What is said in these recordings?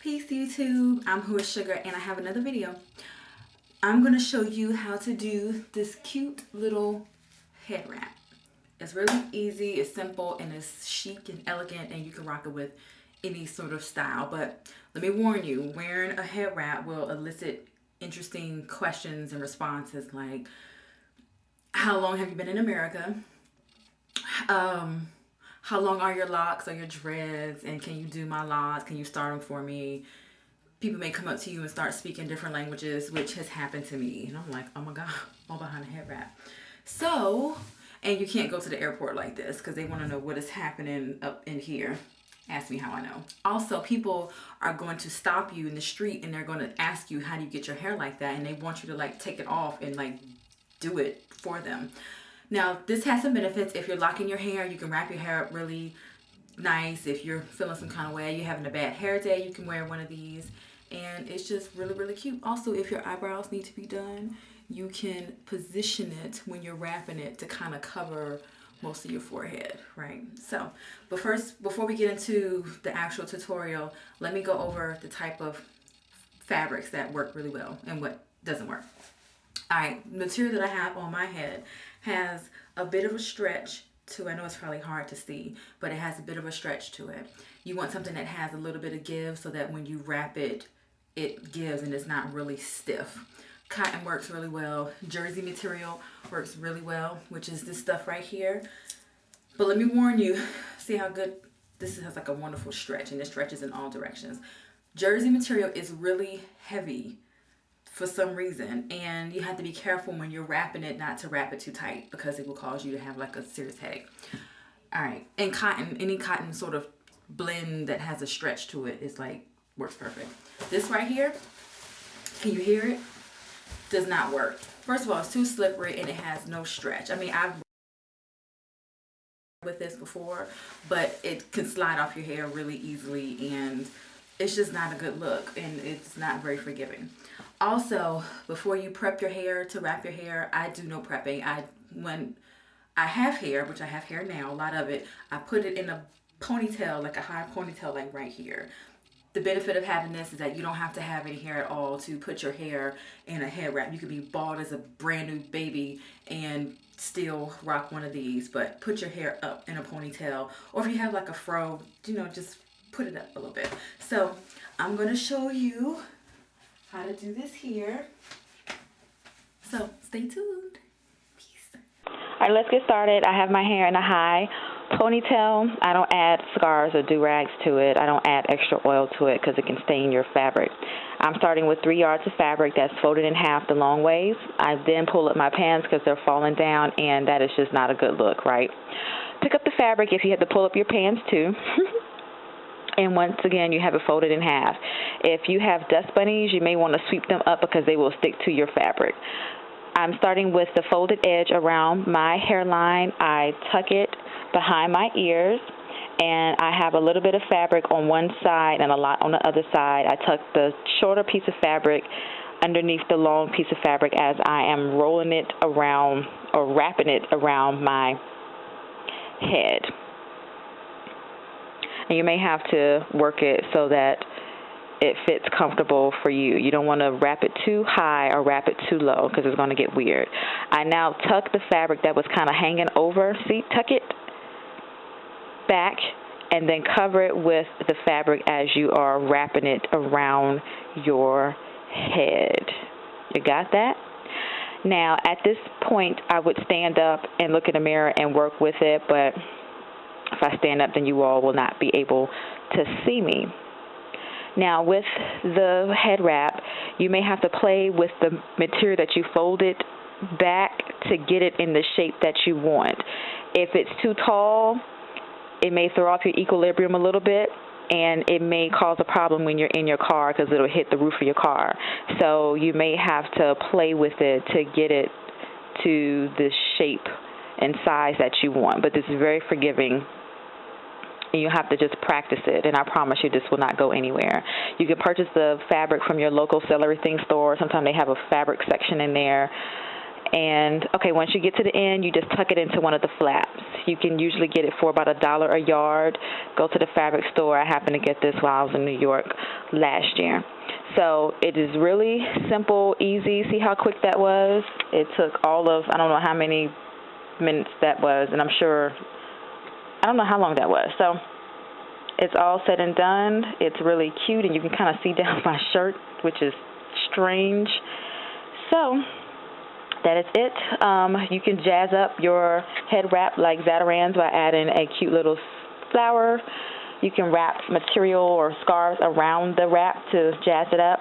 Peace YouTube, I'm whoissugar and I have another video. I'm going to show you how to do this cute little head wrap. It's really easy, it's simple, and it's chic and elegant, and you can rock it with any sort of style. But let me warn you, wearing a head wrap will elicit interesting questions and responses like, how long have you been in America? How long are your locks or your dreads? And can you do my locks? Can you start them for me? People may come up to you and start speaking different languages, which has happened to me. And I'm like, oh my God, all behind a head wrap. So, and you can't go to the airport like this because they want to know what is happening up in here. Ask me how I know. Also, people are going to stop you in the street and they're going to ask you, how do you get your hair like that? And they want you to like take it off and like do it for them. Now, this has some benefits. If you're locking your hair, you can wrap your hair up really nice. If you're feeling some kind of way, you're having a bad hair day, you can wear one of these. And it's just really, really cute. Also, if your eyebrows need to be done, you can position it when you're wrapping it to kind of cover most of your forehead, right? So, but first, before we get into the actual tutorial, let me go over the type of fabrics that work really well and what doesn't work. All right, the material that I have on my head has a bit of a stretch to, I know it's probably hard to see, but it has a bit of a stretch to it. You want something that has a little bit of give so that when you wrap it, it gives and it's not really stiff. Cotton works really well. Jersey material works really well, which is this stuff right here. But let me warn you, see how good, this has like a wonderful stretch and it stretches in all directions. Jersey material is really heavy for some reason, and you have to be careful when you're wrapping it not to wrap it too tight because it will cause you to have like a serious headache. All right, and cotton, any cotton sort of blend that has a stretch to it is like works perfect. This right here, can you hear it? Does not work. First of all, it's too slippery and it has no stretch. I mean, I've with this before, but it can slide off your hair really easily and it's just not a good look and it's not very forgiving. Also, before you prep your hair to wrap your hair, I do no prepping. When I have hair, which I have hair now, a lot of it, I put it in a ponytail, like a high ponytail, like right here. The benefit of having this is that you don't have to have any hair at all to put your hair in a head wrap. You could be bald as a brand new baby and still rock one of these, but put your hair up in a ponytail, or if you have like a fro, just put it up a little bit. So I'm going to show you how to do this here. So stay tuned. Peace. All right, let's get started. I have my hair in a high ponytail. I don't add scars or do-rags to it. I don't add extra oil to it because it can stain your fabric. I'm starting with 3 yards of fabric that's folded in half the long ways. I then pull up my pants because they're falling down, and that is just not a good look, right? Pick up the fabric if you have to pull up your pants too. And once again, you have it folded in half. If you have dust bunnies, you may want to sweep them up because they will stick to your fabric. I'm starting with the folded edge around my hairline. I tuck it behind my ears, and I have a little bit of fabric on one side and a lot on the other side. I tuck the shorter piece of fabric underneath the long piece of fabric as I am rolling it around or wrapping it around my head. And you may have to work it so that it fits comfortable for you. You don't want to wrap it too high or wrap it too low because it's going to get weird. I now tuck the fabric that was kind of hanging over. See, tuck it back and then cover it with the fabric as you are wrapping it around your head. You got that? Now, at this point, I would stand up and look in the mirror and work with it, but if I stand up, then you all will not be able to see me. Now, with the head wrap, you may have to play with the material that you folded back to get it in the shape that you want. If it's too tall, it may throw off your equilibrium a little bit, and it may cause a problem when you're in your car because it'll hit the roof of your car. So you may have to play with it to get it to the shape and size that you want. But this is very forgiving, and you have to just practice it, and I promise you this will not go anywhere. You can purchase the fabric from your local sell everything store. Sometimes they have a fabric section in there, And, okay, once you get to the end, you just tuck it into one of the flaps. You can usually get it for about $1 a yard. Go to the fabric store. I happened to get this while I was in New York last year. So it is really simple, easy. See how quick that was? It took all of, I don't know how many minutes that was, and I'm sure, I don't know how long that was. So it's all said and done. It's really cute, and you can kind of see down my shirt, which is strange. So that is it. You can jazz up your head wrap like Zatarain's by adding a cute little flower. You can wrap material or scarves around the wrap to jazz it up.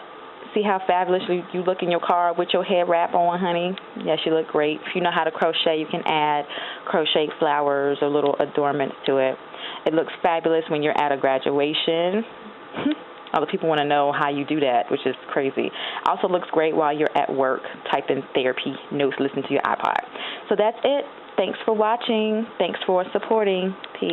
See how fabulous you look in your car with your head wrap on, honey? Yes, you look great. If you know how to crochet, you can add crochet flowers or little adornments to it. It looks fabulous when you're at a graduation. Other people want to know how you do that, which is crazy. Also looks great while you're at work, typing therapy notes, listening to your iPod. So that's it. Thanks for watching. Thanks for supporting. Peace.